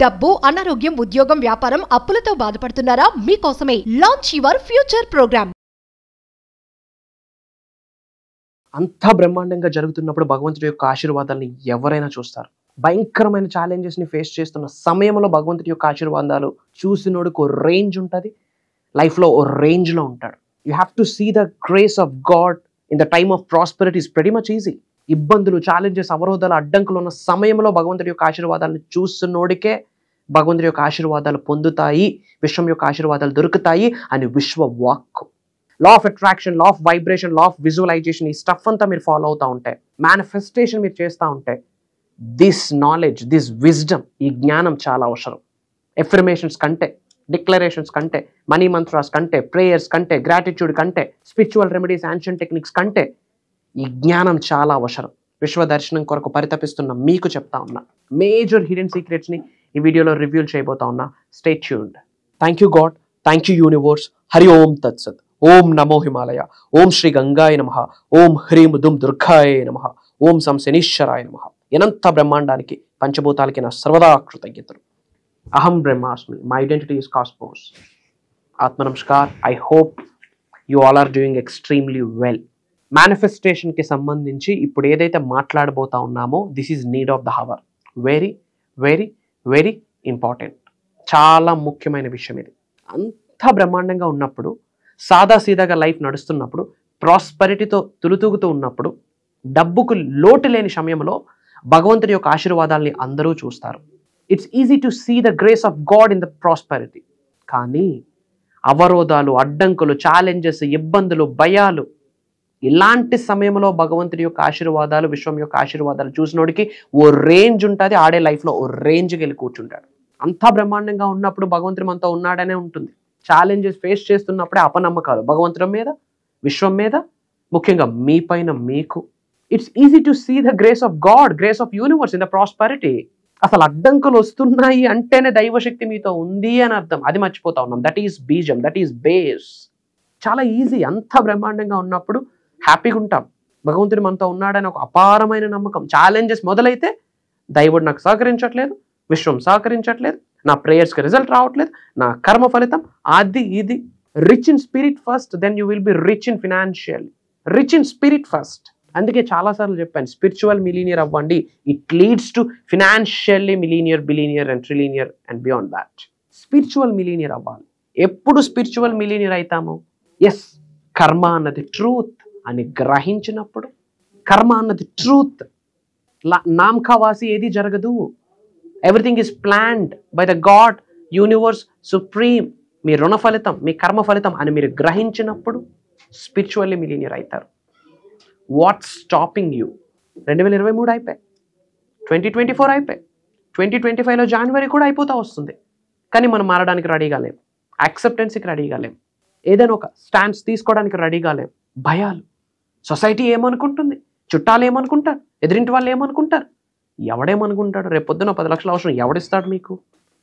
డబ్బు, అనారోగ్యం, ఉద్యోగం, వ్యాపారం, అప్పులతో బాధపడుతున్నారా? మీకోసమే లాంచ్ యువర్ ఫ్యూచర్ ప్రోగ్రామ్. అంతా బ్రహ్మాండంగా జరుగుతున్నప్పుడు భగవంతుడి యొక్క ఆశీర్వాదాలని ఎవరైనా చూస్తారు. భయంకరమైన ఛాలెంజెస్ని ఫేస్ చేస్తున్న సమయంలో భగవంతుడి యొక్క ఆశీర్వాదాలు చూసినోడికి ఓ రేంజ్ ఉంటుంది, లైఫ్లో ఓ రేంజ్లో ఉంటాడు. You have to see the grace of God in the time of prosperity is very much easy. ఇబ్బందులు, ఛాలెంజెస్, అవరోధాలు, అడ్డంకులు ఉన్న సమయంలో భగవంతుడి యొక్క ఆశీర్వాదాలను చూస్తున్నోడికే భగవంతుడి యొక్క ఆశీర్వాదాలు పొందుతాయి, విశ్వం యొక్క ఆశీర్వాదాలు దొరుకుతాయి అని విశ్వ వాక్కు. Law of attraction, law of vibration, law of visualization, ఈ స్టఫ్ అంతా మీరు ఫాలో అవుతూ ఉంటే, మేనిఫెస్టేషన్ మీరు చేస్తూ ఉంటే, దిస్ నాలెడ్జ్, దిస్ విజ్డమ్, ఈ జ్ఞానం చాలా అవసరం. ఎఫర్మేషన్స్ కంటే, డిక్లరేషన్స్ కంటే, మనీ మంత్రాస్ కంటే, ప్రేయర్స్ కంటే, గ్రాటిట్యూడ్ కంటే, స్పిరిచువల్ రెమెడీస్, యాన్షియంట్ టెక్నిక్స్ కంటే ఈ జ్ఞానం చాలా అవసరం. విశ్వ దర్శనం కొరకు పరితపిస్తున్న మీకు చెప్తా ఉన్నా, మేజర్ హిడెన్ సీక్రెట్స్ని ఈ వీడియోలో రివ్యూ చేయబోతా ఉన్నా. Stay tuned. Thank you God, thank you universe. Hari Om తత్సత్. ఓం నమో హిమాలయ. ఓం శ్రీ గంగాయ నమః. ఓం హ్రీం దుమ్ దుర్గాయ నమః. ఓం సం శనీశ్వరాయ నమః. ఎనంత బ్రహ్మాండానికి, పంచభూతాలకి నా సర్వదా కృతజ్ఞతలు. అహం బ్రహ్మాస్మి. My identity is cosmos. ఆత్మ నమస్కార్. I hope you all are doing extremely well. మేనిఫెస్టేషన్కి సంబంధించి ఇప్పుడు ఏదైతే మాట్లాడబోతా ఉన్నామో, this is need of the hour. Very very very important. చాలా ముఖ్యమైన విషయం ఇది. అంతా బ్రహ్మాండంగా ఉన్నప్పుడు, సాదాసీదాగా లైఫ్ నడుస్తున్నప్పుడు, ప్రాస్పరిటీతో తులుతూగుతూ ఉన్నప్పుడు, డబ్బుకు లోటు లేని సమయంలో భగవంతుడి యొక్క ఆశీర్వాదాలని అందరూ చూస్తారు. It's easy to see the grace of God in the prosperity. కానీ అవరోధాలు, అడ్డంకులు, ఛాలెంజెస్, ఇబ్బందులు, భయాలు, ఇలాంటి సమయంలో భగవంతుడి యొక్క ఆశీర్వాదాలు, విశ్వం యొక్క ఆశీర్వాదాలు చూసినోడికి ఓ రేంజ్ ఉంటుంది. ఆడే లైఫ్లో ఓ రేంజ్కి వెళ్ళి కూర్చుంటాడు. అంతా బ్రహ్మాండంగా ఉన్నప్పుడు భగవంతుడు మనతో ఉన్నాడనే ఉంటుంది. ఛాలెంజెస్ ఫేస్ చేస్తున్నప్పుడే అపనమ్మకాలు భగవంతుడి మీద, విశ్వం మీద, ముఖ్యంగా మీ పైన మీకు. It's easy to see the grace of God, grace of universe in the prosperity. అసలు అడ్డంకులు వస్తున్నాయి అంటేనే దైవశక్తి మీతో ఉంది అని అర్థం. అది మర్చిపోతా ఉన్నాం. దట్ ఈస్ బీజం, దట్ ఈస్ బేస్. చాలా ఈజీ. అంతా బ్రహ్మాండంగా ఉన్నప్పుడు హ్యాపీగా ఉంటాం. భగవంతుడు మనతో ఉన్నాడని ఒక అపారమైన నమ్మకం. ఛాలెంజెస్ మొదలైతే దైవుడు నాకు సహకరించట్లేదు, విశ్వం సహకరించట్లేదు, నా ప్రేయర్స్కి రిజల్ట్ రావట్లేదు, నా కర్మ ఫలితం అది ఇది. Rich in spirit first, then you will be rich in financial. Rich in spirit first. అందుకే చాలాసార్లు చెప్పాను, స్పిరిచువల్ మిలీనియర్ అవ్వండి. It leads to financially millionaire, billionaire and trillionaire and beyond that. Spiritual millionaire అవ్వాలి. ఎప్పుడు స్పిరిచువల్ మిలీనియర్ అవుతాము? Yes, కర్మ అన్నది truth అని గ్రహించినప్పుడు. కర్మ అన్నది ట్రూత్. నామకావాసి ఏది జరగదు. Everything is planned by the God, universe, supreme. మీ రుణ ఫలితం, మీ కర్మ ఫలితం అని మీరు గ్రహించినప్పుడు స్పిరిచువల్లీ మిలీనియర్ అవుతారు. What's stopping you? 2023 అయిపోయి, 2024 అయిపోయి, 2025లో జనవరి కూడా అయిపోతా వస్తుంది. కానీ మనం మారడానికి రెడీగా లేం, యాక్సెప్టెన్స్కి రెడీగా లేం, ఏదైనా ఒక స్టాండ్స్ తీసుకోవడానికి రెడీగా లేం. భయాలు, సొసైటీ ఏమనుకుంటుంది, చుట్టాలు ఏమనుకుంటారు, ఎదురింటి వాళ్ళు ఏమనుకుంటారు, ఎవడేమనుకుంటాడు, రేపు పొద్దున 10 లక్షల అవసరం ఎవడిస్తాడు మీకు?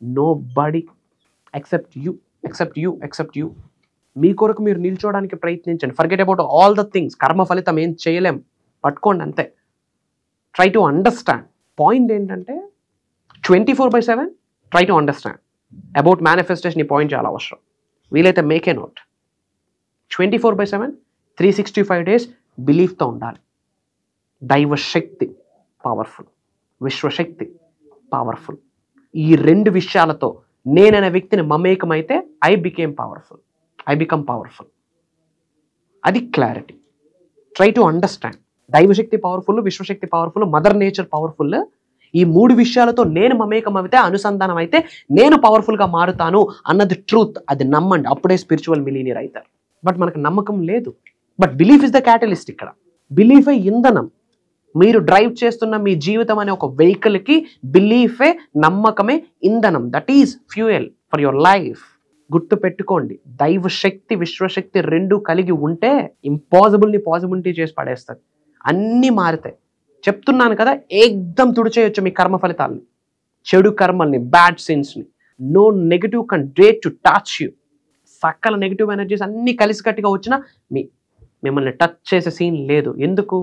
Nobody except you, except you, except you. మీ కొరకు మీరు నిల్చోవడానికి ప్రయత్నించండి. Forget about all the things. కర్మ ఫలితం ఏం చేయలేం, పట్టుకోండి అంతే. Try to understand. పాయింట్ ఏంటంటే 24/7 try to understand about manifestation. ఈ పాయింట్ చాలా అవసరం. వీలైతే మేక్ ఏ నోట్. 24/7 365 days బిలీఫ్తో ఉండాలి. దైవశక్తి పవర్ఫుల్, విశ్వశక్తి పవర్ఫుల్. ఈ 2 విషయాలతో నేననే వ్యక్తిని మమేకమైతే I became powerful, I become powerful. అది క్లారిటీ. Try to understand. దైవశక్తి పవర్ఫుల్, విశ్వశక్తి పవర్ఫుల్, మదర్ నేచర్ పవర్ఫుల్. ఈ 3 విషయాలతో నేను మమేకం అయితే, అనుసంధానం అయితే నేను పవర్ఫుల్గా మారుతాను అన్నది ట్రూత్. అది నమ్మండి, అప్పుడే స్పిరిచువల్ మిలీనియర్ అవుతారు. బట్ మనకు నమ్మకం లేదు. But belief is the catalyst. ఇక్కడ బిలీఫే ఇంధనం. మీరు డ్రైవ్ చేస్తున్న మీ జీవితం అనే ఒక వెహికల్కి బిలీఫే, నమ్మకమే ఇంధనం. That is fuel for your life. గుర్తు పెట్టుకోండి, దైవశక్తి, విశ్వశక్తి 2 కలిగి ఉంటే ఇంపాసిబుల్ని పాసిబిలిటీ చేసి పడేస్తుంది. అన్నీ మారుతాయి. చెప్తున్నాను కదా, ఏకదం తుడిచేయొచ్చు మీ కర్మ ఫలితాలని, చెడు కర్మల్ని, బ్యాడ్ సిన్స్ని. No negative can dare to touch you. సకల నెగిటివ్ ఎనర్జీస్ అన్నీ కలిసికట్టుగా వచ్చినా మిమ్మల్ని టచ్ చేసే సీన్ లేదు. ఎందుకు?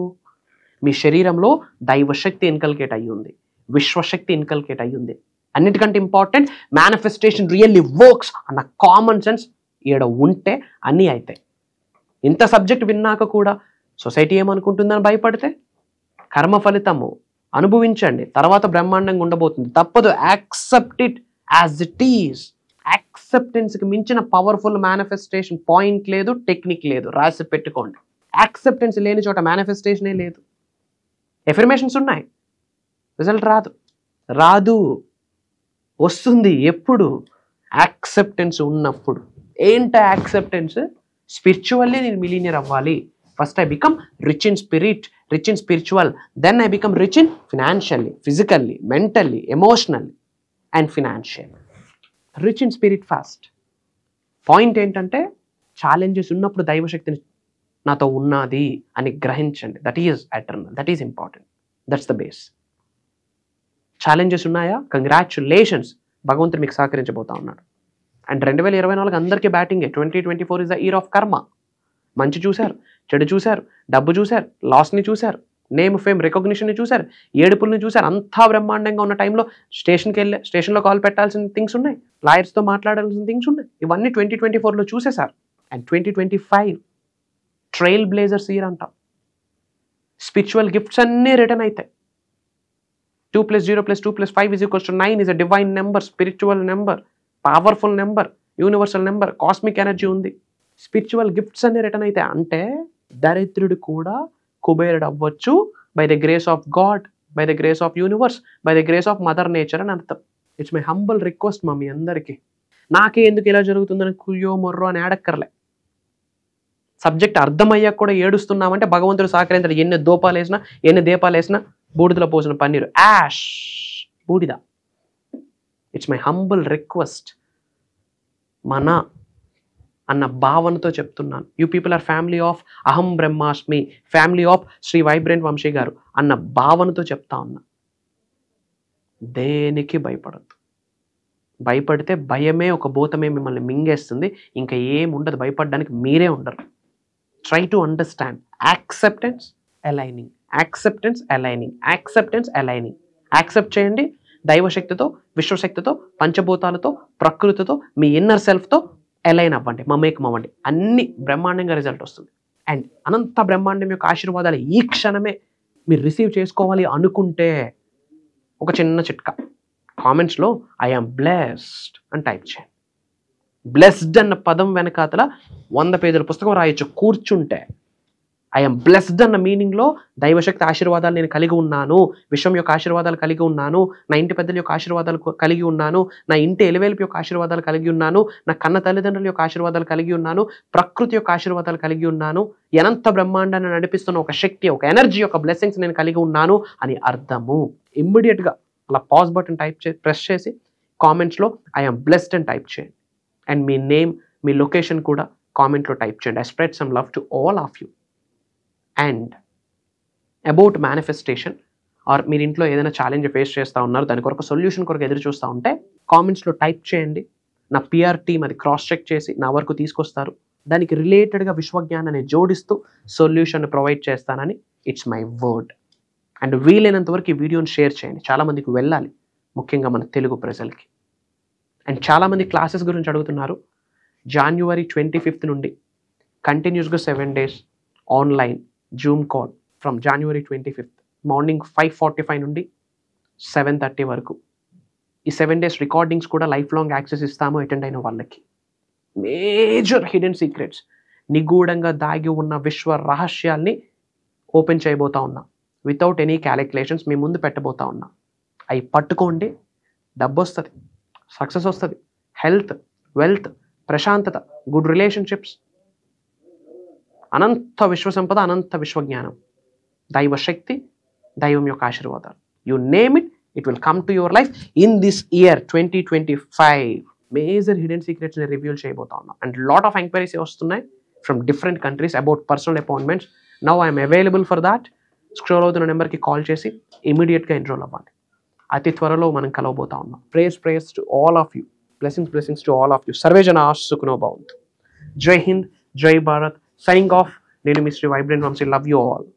మీ శరీరంలో దైవశక్తి ఇన్కల్కేట్ అయ్యి ఉంది, విశ్వశక్తి ఇన్కల్కేట్ అయ్యి ఉంది. అన్నిటికంటే ఇంపార్టెంట్ మేనిఫెస్టేషన్ రియల్లీ వర్క్స్ అన్న కామన్ సెన్స్ ఈడ ఉంటే అన్నీ అవుతాయి. ఇంత సబ్జెక్ట్ విన్నాక కూడా సొసైటీ ఏమనుకుంటుందని భయపడితే కర్మ ఫలితము అనుభవించండి, తర్వాత బ్రహ్మాండంగా ఉండబోతుంది. తప్పదు. Accept it as it is. యాక్సెప్టెన్స్కి మించిన పవర్ఫుల్ మేనిఫెస్టేషన్ పాయింట్ లేదు, టెక్నిక్ లేదు. రాసి పెట్టుకోండి. యాక్సెప్టెన్స్ లేని చోట మేనిఫెస్టేషనే లేదు. ఎఫర్మేషన్స్ ఉన్నాయి, రిజల్ట్ రాదు. వస్తుంది ఎప్పుడు? యాక్సెప్టెన్స్ ఉన్నప్పుడు. ఏంటి యాక్సెప్టెన్స్? స్పిరిచువల్లీ నేను మిలీనియర్ అవ్వాలి. First I become rich in spirit, rich in spiritual, then I become rich in financially, physically, mentally, emotionally and financial. Rich in spirit first. Point ఏంటంటే challenges ఉన్నప్పుడు దైవశక్తిని నాతో ఉన్నది అని గ్రహించండి. That is eternal, that is important, that's the base. Challenges ఉన్నాయా? Congratulations, భగవంతుడు మీకు సహకరించబోతా ఉన్నాడు. అండ్ 2024 అందరికీ బ్యాటింగే. 2024 is the year of karma. మంచి చూశారు, చెడు చూశారు, డబ్బు చూశారు, లాస్ని చూశారు, నేమ్ ఫేమ్ రికగ్నిషన్ని చూశారు, ఏడుపుల్ని చూశారు. అంతా బ్రహ్మాండంగా ఉన్న టైంలో స్టేషన్లో కాల్ పెట్టాల్సిన థింగ్స్ ఉన్నాయి, లాయర్స్తో మాట్లాడాల్సిన థింగ్స్ ఉన్నాయి. ఇవన్నీ 2024లో చూసేశారు. అండ్ 2025 ట్రైల్ బ్లేజర్స్ ఇయర్ అంటాం. స్పిరిచువల్ గిఫ్ట్స్ అన్నీ రిటర్న్ అవుతాయి. 2 + 0 + 2 + 5 = 9 is a divine number, spiritual number, powerful number, universal number, cosmic energy ఉంది. స్పిరిచువల్ గిఫ్ట్స్ అన్ని రిటర్న్ అయితే అంటే దరిద్రుడు కూడా కుబేరుడు అవ్వచ్చు by the grace of God, by the grace of universe, by the grace of mother nature అని అర్థం. ఇట్స్ మై హంబల్ రిక్వెస్ట్ మా మీ అందరికీ. నాకే ఎందుకు ఇలా జరుగుతుందని కుయ్యో మొర్రో అని ఆడక్కర్లే. సబ్జెక్ట్ అర్థమయ్యాక కూడా ఏడుస్తున్నామంటే భగవంతుడు సహకరించాడు. ఎన్ని దూపాలు వేసినా, ఎన్ని దీపాలు వేసినా బూడిదలో పోసిన పన్నీరు, యాష్, బూడిద. It's my humble request. మన అన్న భావనతో చెప్తున్నాను. You people are family of అహం బ్రహ్మాస్మి, family of Shri vibrant Vamshi గారు అన్న భావనతో చెప్తా ఉన్నా. దేనికి భయపడద్దు. భయపడితే భయమే ఒక భూతమే మిమ్మల్ని మింగేస్తుంది. ఇంకా ఏముండదు, భయపడడానికి మీరే ఉండరు. Try to understand. Acceptance, aligning, acceptance, aligning, acceptance, aligning. Accept చేయండి. దైవశక్తితో, విశ్వశక్తితో, పంచభూతాలతో, ప్రకృతితో, మీ ఇన్నర్ సెల్ఫ్తో అలైన్ అవ్వండి, మమేకమవ్వండి. అన్ని బ్రహ్మాండంగా రిజల్ట్ వస్తుంది. అండ్ అనంత బ్రహ్మాండం యొక్క ఆశీర్వాదాలు ఈ క్షణమే మీరు రిసీవ్ చేసుకోవాలి అనుకుంటే ఒక చిన్న చిట్కా. కామెంట్స్లో ఐ ఆమ్ బ్లెస్డ్ అని టైప్ చేయండి. బ్లెస్డ్ అన్న పదం వెనకాతల 100 పేజీల పుస్తకం రాయొచ్చు కూర్చుంటే. ఐఎమ్ బ్లెస్డ్ అన్న మీనింగ్లో దైవశక్తి ఆశీర్వాదాలు నేను కలిగి ఉన్నాను, విశ్వం యొక్క ఆశీర్వాదాలు కలిగి ఉన్నాను, నా ఇంటి పెద్దల యొక్క ఆశీర్వాదాలు కలిగి ఉన్నాను, నా ఇంటి ఎలివేల్పు యొక్క ఆశీర్వాదాలు కలిగి ఉన్నాను, నా కన్న తల్లిదండ్రుల యొక్క ఆశీర్వాదాలు కలిగి ఉన్నాను, ప్రకృతి యొక్క ఆశీర్వాదాలు కలిగి ఉన్నాను, అనంత బ్రహ్మాండాన్ని నడిపిస్తున్న ఒక శక్తి, ఒక ఎనర్జీ యొక్క బ్లెస్సింగ్స్ నేను కలిగి ఉన్నాను అని అర్థము. ఇమ్మీడియట్గా అలా పాజ్ బటన్ ప్రెస్ చేసి కామెంట్స్లో ఐఎమ్ బ్లెస్డ్ అని టైప్ చేయండి. And me name, me location కూడా కామెంట్లో టైప్ చేయండి. I spread some love to all of you. And about manifestation are మీరు ఇంట్లో ఏదైనా ఛాలెంజ్ ఫేస్ చేస్తూ ఉన్నారు, దాని కొరకు సొల్యూషన్ కొరకు ఎదురు చూస్తూ ఉంటే కామెంట్స్లో టైప్ చేయండి. నా పిఆర్ టీమ్ అది క్రాస్ చెక్ చేసి నా వరకు తీసుకొస్తారు. దానికి రిలేటెడ్గా విశ్వజ్ఞానాన్ని జోడిస్తూ సొల్యూషన్ ప్రొవైడ్ చేస్తానని ఇట్స్ మై వర్డ్. అండ్ వీలైనంత వరకు ఈ వీడియోని షేర్ చేయండి. చాలామందికి వెళ్ళాలి, ముఖ్యంగా మన తెలుగు ప్రజలకి. అండ్ చాలామంది క్లాసెస్ గురించి అడుగుతున్నారు. January 25th నుండి కంటిన్యూస్గా 7 days online Zoom call from January 25th morning 5:45 నుండి 7:30 వరకు. ఈ 7 days రికార్డింగ్స్ కూడా లైఫ్ లాంగ్ యాక్సెస్ ఇస్తాము అటెండ్ అయిన వాళ్ళకి. మేజర్ హిడెన్ సీక్రెట్స్, నిగూఢంగా దాగి ఉన్న విశ్వ రహస్యాల్ని ఓపెన్ చేయబోతా ఉన్నా. వితౌట్ ఎనీ క్యాలిక్యులేషన్స్ మీ ముందు పెట్టబోతా ఉన్నా. అవి పట్టుకోండి. డబ్బు వస్తుంది, సక్సెస్ వస్తుంది, హెల్త్, వెల్త్, ప్రశాంతత, గుడ్ రిలేషన్షిప్స్, అనంత విశ్వసంపద, అనంత విశ్వజ్ఞానం, దైవశక్తి, దైవం యొక్క ఆశీర్వాదాలు. You name it, it will come to your life in this year 2025. Major hidden సీక్రెట్స్ని రివ్యూల్ చేయబోతా ఉన్నాం. అండ్ లాట్ ఆఫ్ ఎంక్వైరీస్ వస్తున్నాయి from different countries about personal appointments. Now I'm available for that. Scroll అవుతున్న నెంబర్కి call చేసి ఇమీడియట్గా enrol అవ్వండి. అతి త్వరలో మనం కలవబోతా ఉన్నాం. Prayers to all of you. Blessings to all of you. Survey జనా సుఖినో భవంతు. జై హింద్, జై భారత్. Signing off. నేను మీ Shri vibrant Vamshi. Love you all.